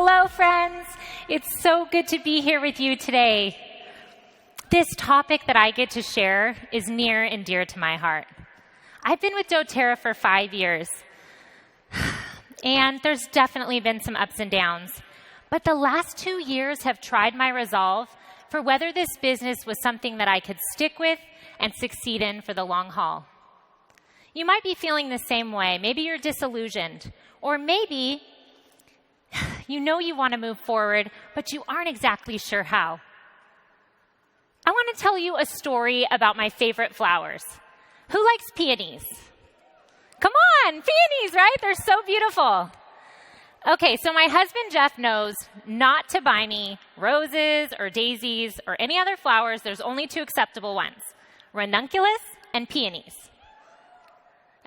Hello, friends. It's so good to be here with you today. This topic that I get to share is near and dear to my heart. I've been with doTERRA for 5 years, and there's definitely been some ups and downs. But the last 2 years have tried my resolve for whether this business was something that I could stick with and succeed in for the long haul. You might be feeling the same way. Maybe you're disillusioned, or maybe you know you want to move forward, but you aren't exactly sure how. I want to tell you a story about my favorite flowers. Who likes peonies? Come on, peonies, right? They're so beautiful. Okay, so my husband Jeff knows not to buy me roses or daisies or any other flowers. There's only 2 acceptable ones, ranunculus and peonies.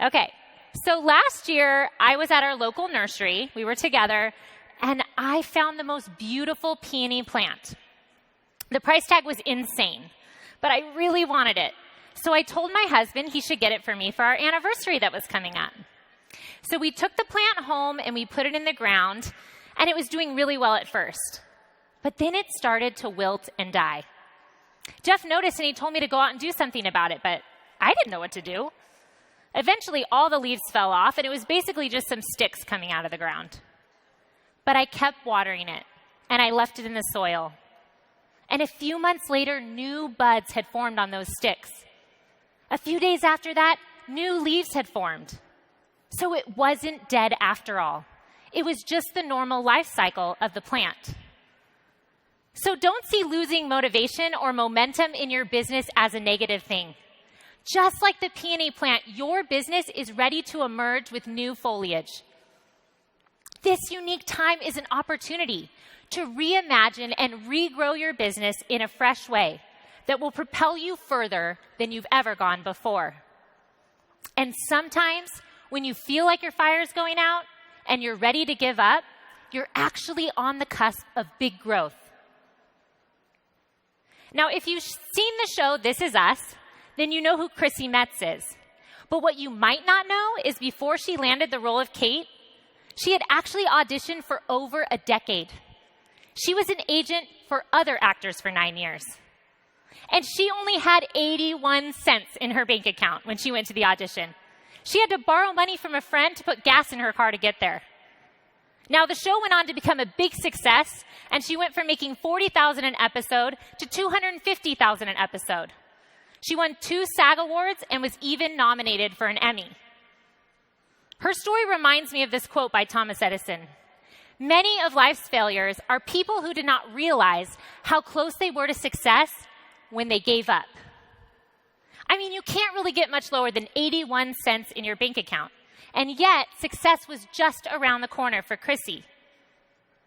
Okay, so last year I was at our local nursery. We were together, and I found the most beautiful peony plant. The price tag was insane, but I really wanted it. So I told my husband he should get it for me for our anniversary that was coming up. So we took the plant home and we put it in the ground, and it was doing really well at first. But then it started to wilt and die. Jeff noticed and he told me to go out and do something about it, but I didn't know what to do. Eventually, all the leaves fell off, and it was basically just some sticks coming out of the ground. But I kept watering it, and I left it in the soil. And a few months later, new buds had formed on those sticks. A few days after that, new leaves had formed. So it wasn't dead after all. It was just the normal life cycle of the plant. So don't see losing motivation or momentum in your business as a negative thing. Just like the peony plant, your business is ready to emerge with new foliage. This unique time is an opportunity to reimagine and regrow your business in a fresh way that will propel you further than you've ever gone before. And sometimes when you feel like your fire is going out and you're ready to give up, you're actually on the cusp of big growth. Now, if you've seen the show This Is Us, then you know who Chrissy Metz is. But what you might not know is before she landed the role of Kate, she had actually auditioned for over a decade. She was an agent for other actors for 9 years. And she only had 81 cents in her bank account when she went to the audition. She had to borrow money from a friend to put gas in her car to get there. Now, the show went on to become a big success, and she went from making $40,000 an episode to $250,000 an episode. She won 2 SAG Awards and was even nominated for an Emmy. Her story reminds me of this quote by Thomas Edison. Many of life's failures are people who did not realize how close they were to success when they gave up. I mean, you can't really get much lower than 81 cents in your bank account. And yet, success was just around the corner for Chrissy.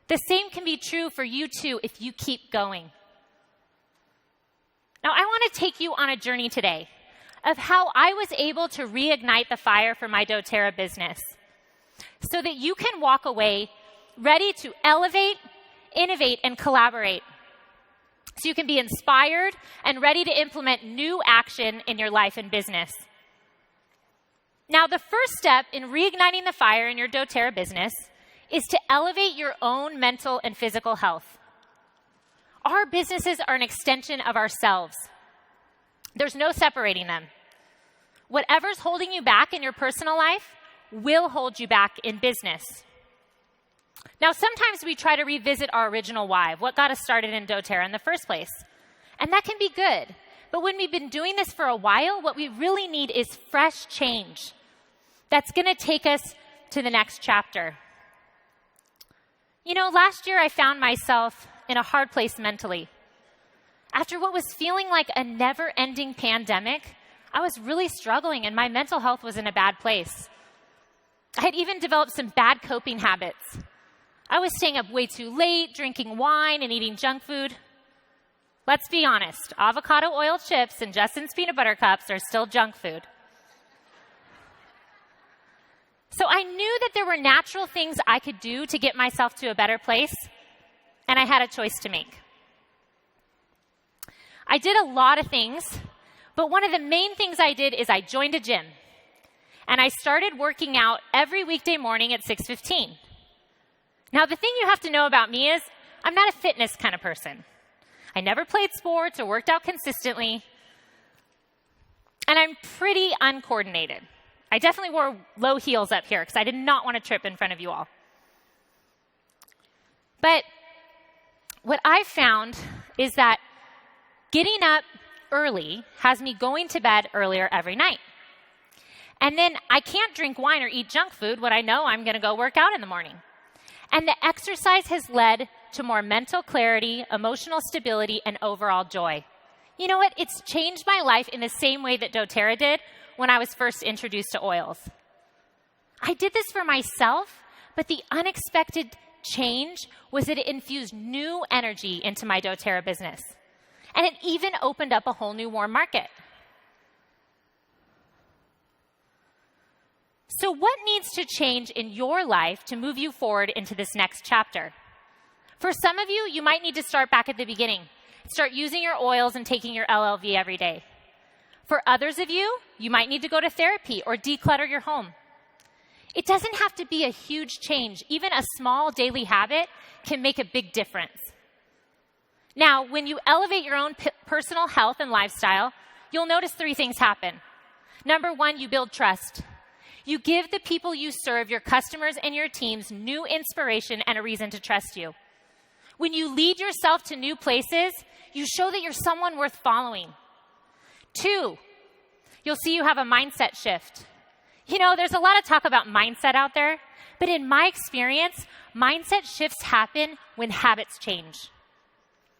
The same can be true for you too if you keep going. Now, I want to take you on a journey today of how I was able to reignite the fire for my doTERRA business so that you can walk away ready to elevate, innovate, and collaborate. So you can be inspired and ready to implement new action in your life and business. Now, the first step in reigniting the fire in your doTERRA business is to elevate your own mental and physical health. Our businesses are an extension of ourselves. There's no separating them. Whatever's holding you back in your personal life will hold you back in business. Now, sometimes we try to revisit our original why, what got us started in doTERRA in the first place. And that can be good. But when we've been doing this for a while, what we really need is fresh change that's going to take us to the next chapter. You know, last year I found myself in a hard place mentally. After what was feeling like a never-ending pandemic, I was really struggling and my mental health was in a bad place. I had even developed some bad coping habits. I was staying up way too late, drinking wine and eating junk food. Let's be honest, avocado oil chips and Justin's peanut butter cups are still junk food. So I knew that there were natural things I could do to get myself to a better place, and I had a choice to make. I did a lot of things, but one of the main things I did is I joined a gym. And I started working out every weekday morning at 6:15. Now, the thing you have to know about me is I'm not a fitness kind of person. I never played sports or worked out consistently, and I'm pretty uncoordinated. I definitely wore low heels up here because I did not want to trip in front of you all. But what I've found is that getting up early has me going to bed earlier every night. And then I can't drink wine or eat junk food when I know I'm going to go work out in the morning. And the exercise has led to more mental clarity, emotional stability, and overall joy. You know what? It's changed my life in the same way that doTERRA did when I was first introduced to oils. I did this for myself, but the unexpected change was that it infused new energy into my doTERRA business. And it even opened up a whole new warm market. So what needs to change in your life to move you forward into this next chapter? For some of you, you might need to start back at the beginning. Start using your oils and taking your LLV every day. For others of you, you might need to go to therapy or declutter your home. It doesn't have to be a huge change. Even a small daily habit can make a big difference. Now, when you elevate your own personal health and lifestyle, you'll notice 3 things happen. Number 1, you build trust. You give the people you serve, your customers and your teams, new inspiration and a reason to trust you. When you lead yourself to new places, you show that you're someone worth following. 2, you'll see you have a mindset shift. You know, there's a lot of talk about mindset out there, but in my experience, mindset shifts happen when habits change.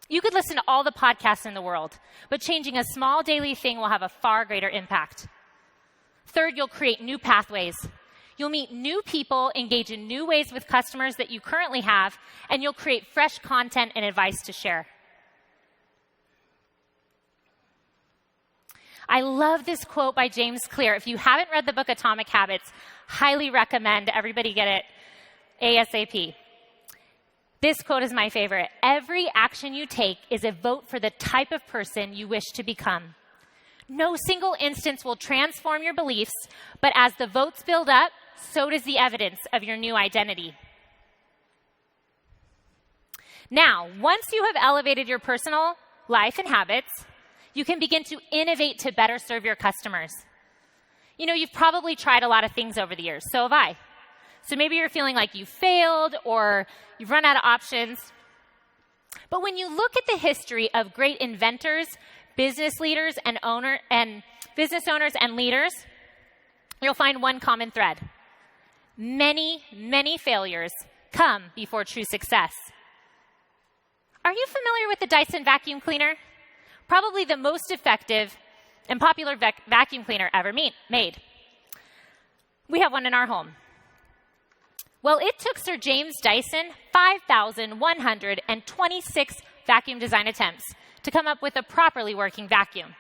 You could listen to all the podcasts in the world, but changing a small daily thing will have a far greater impact. 3rd, you'll create new pathways. You'll meet new people, engage in new ways with customers that you currently have, and you'll create fresh content and advice to share. I love this quote by James Clear. If you haven't read the book Atomic Habits, highly recommend everybody get it ASAP. This quote is my favorite. Every action you take is a vote for the type of person you wish to become. No single instance will transform your beliefs, but as the votes build up, so does the evidence of your new identity. Now, once you have elevated your personal life and habits, you can begin to innovate to better serve your customers. You know, you've probably tried a lot of things over the years, so have I. So maybe you're feeling like you failed or you've run out of options. But when you look at the history of great inventors, business leaders and business owners and leaders, you'll find one common thread. Many, many failures come before true success. Are you familiar with the Dyson vacuum cleaner? Probably the most effective and popular vacuum cleaner ever made. We have one in our home. Well, it took Sir James Dyson 5,126 vacuum design attempts to come up with a properly working vacuum.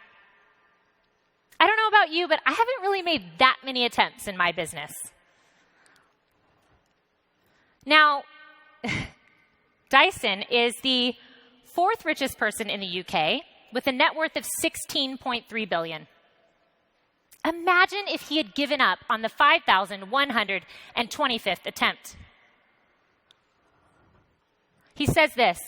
I don't know about you, but I haven't really made that many attempts in my business. Now, Dyson is the 4th richest person in the UK with a net worth of $16.3 billion. Imagine if he had given up on the 5,125th attempt. He says this,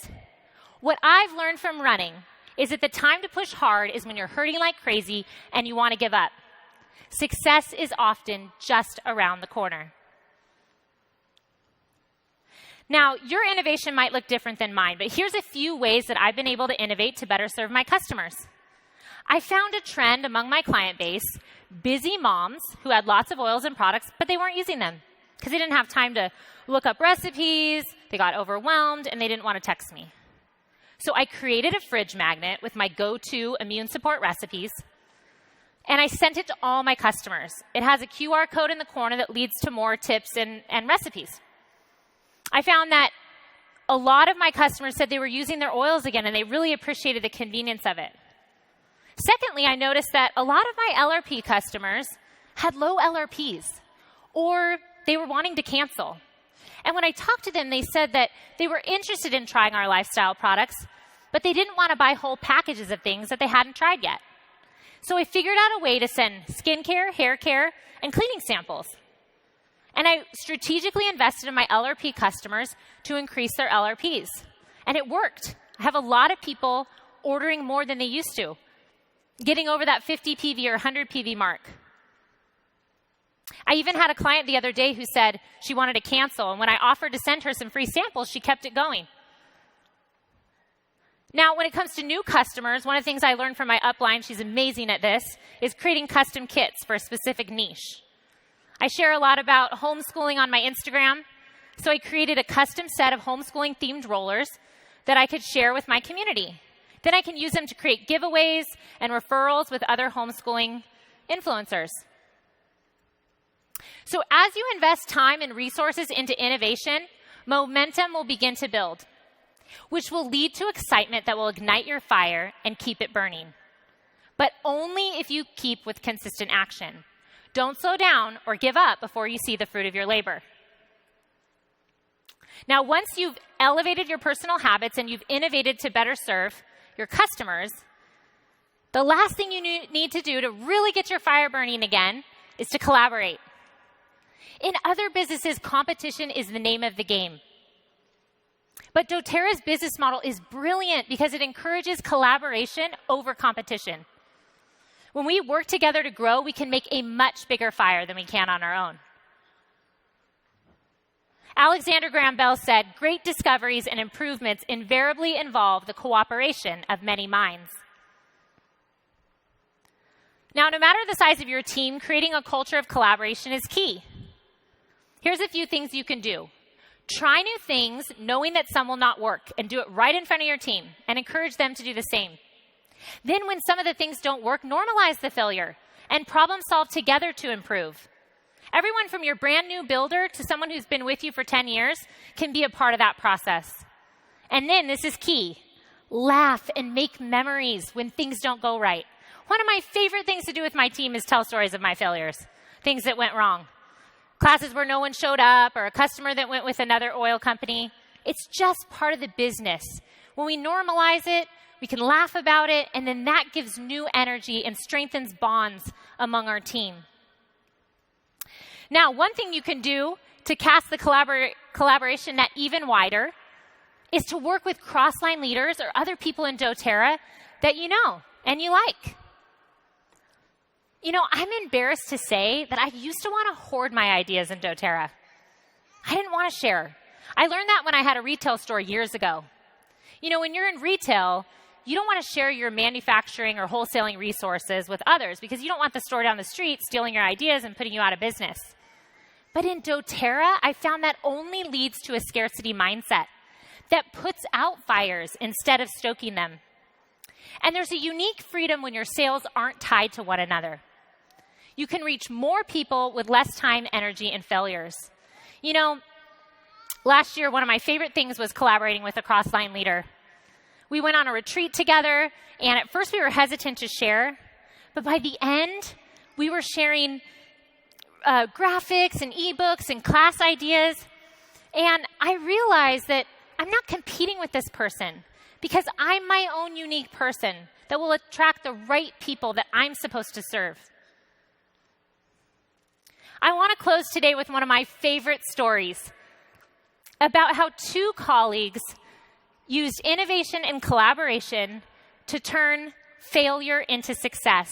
"What I've learned from running is that the time to push hard is when you're hurting like crazy and you want to give up. Success is often just around the corner." Now, your innovation might look different than mine, but here's a few ways that I've been able to innovate to better serve my customers. I found a trend among my client base, busy moms who had lots of oils and products, but they weren't using them because they didn't have time to look up recipes, they got overwhelmed, and they didn't want to text me. So I created a fridge magnet with my go-to immune support recipes, and I sent it to all my customers. It has a QR code in the corner that leads to more tips and recipes. I found that a lot of my customers said they were using their oils again, and they really appreciated the convenience of it. Secondly, I noticed that a lot of my LRP customers had low LRPs, or they were wanting to cancel. And when I talked to them, they said that they were interested in trying our lifestyle products, but they didn't want to buy whole packages of things that they hadn't tried yet. So I figured out a way to send skincare, hair care, and cleaning samples. And I strategically invested in my LRP customers to increase their LRPs. And it worked. I have a lot of people ordering more than they used to, getting over that 50 PV or 100 PV mark. I even had a client the other day who said she wanted to cancel, and when I offered to send her some free samples, she kept it going. Now, when it comes to new customers, one of the things I learned from my upline, she's amazing at this, is creating custom kits for a specific niche. I share a lot about homeschooling on my Instagram, so I created a custom set of homeschooling-themed rollers that I could share with my community. Then I can use them to create giveaways and referrals with other homeschooling influencers. So as you invest time and resources into innovation, momentum will begin to build, which will lead to excitement that will ignite your fire and keep it burning. But only if you keep with consistent action. Don't slow down or give up before you see the fruit of your labor. Now, once you've elevated your personal habits and you've innovated to better serve your customers, the last thing you need to do to really get your fire burning again is to collaborate. In other businesses, competition is the name of the game. But doTERRA's business model is brilliant because it encourages collaboration over competition. When we work together to grow, we can make a much bigger fire than we can on our own. Alexander Graham Bell said, "Great discoveries and improvements invariably involve the cooperation of many minds." Now, no matter the size of your team, creating a culture of collaboration is key. Here's a few things you can do. Try new things knowing that some will not work, and do it right in front of your team and encourage them to do the same. Then when some of the things don't work, normalize the failure and problem solve together to improve. Everyone from your brand new builder to someone who's been with you for 10 years can be a part of that process. And then, this is key, laugh and make memories when things don't go right. One of my favorite things to do with my team is tell stories of my failures, things that went wrong. Classes where no one showed up, or a customer that went with another oil company. It's just part of the business. When we normalize it, we can laugh about it, and then that gives new energy and strengthens bonds among our team. Now, one thing you can do to cast the collaboration net even wider is to work with cross-line leaders or other people in doTERRA that you know and you like. You know, I'm embarrassed to say that I used to want to hoard my ideas in doTERRA. I didn't want to share. I learned that when I had a retail store years ago. You know, when you're in retail, you don't want to share your manufacturing or wholesaling resources with others because you don't want the store down the street stealing your ideas and putting you out of business. But in doTERRA, I found that only leads to a scarcity mindset that puts out fires instead of stoking them. And there's a unique freedom when your sales aren't tied to one another. You can reach more people with less time, energy, and failures. You know, last year, one of my favorite things was collaborating with a cross-line leader. We went on a retreat together, and at first we were hesitant to share, but by the end, we were sharing graphics and ebooks and class ideas, and I realized that I'm not competing with this person because I'm my own unique person that will attract the right people that I'm supposed to serve. I want to close today with one of my favorite stories about how two colleagues used innovation and collaboration to turn failure into success.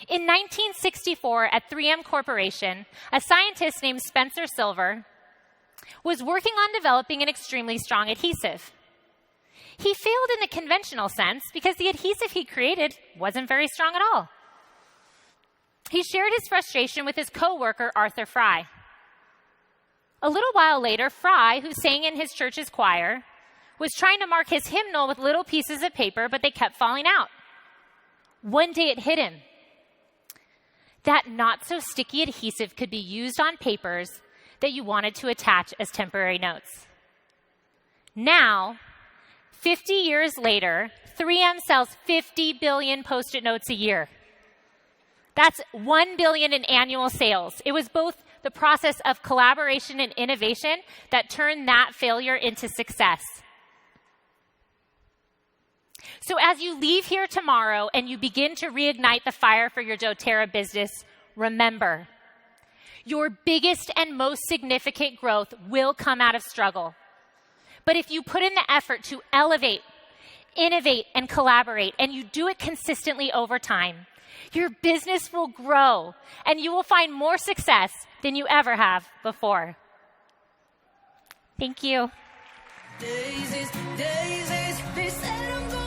In 1964, at 3M Corporation, a scientist named Spencer Silver was working on developing an extremely strong adhesive. He failed in the conventional sense because the adhesive he created wasn't very strong at all. He shared his frustration with his coworker, Arthur Fry. A little while later, Fry, who sang in his church's choir, was trying to mark his hymnal with little pieces of paper, but they kept falling out. One day it hit him. That not-so-sticky adhesive could be used on papers that you wanted to attach as temporary notes. Now, 50 years later, 3M sells 50 billion Post-it notes a year. That's 1 billion in annual sales. It was both the process of collaboration and innovation that turned that failure into success. So as you leave here tomorrow and you begin to reignite the fire for your doTERRA business, remember, Your biggest and most significant growth will come out of struggle. But if you put in the effort to elevate, innovate, and collaborate, and you do it consistently over time, your business will grow, and you will find more success than you ever have before. Thank you. Daisies, daisies, they said I'm going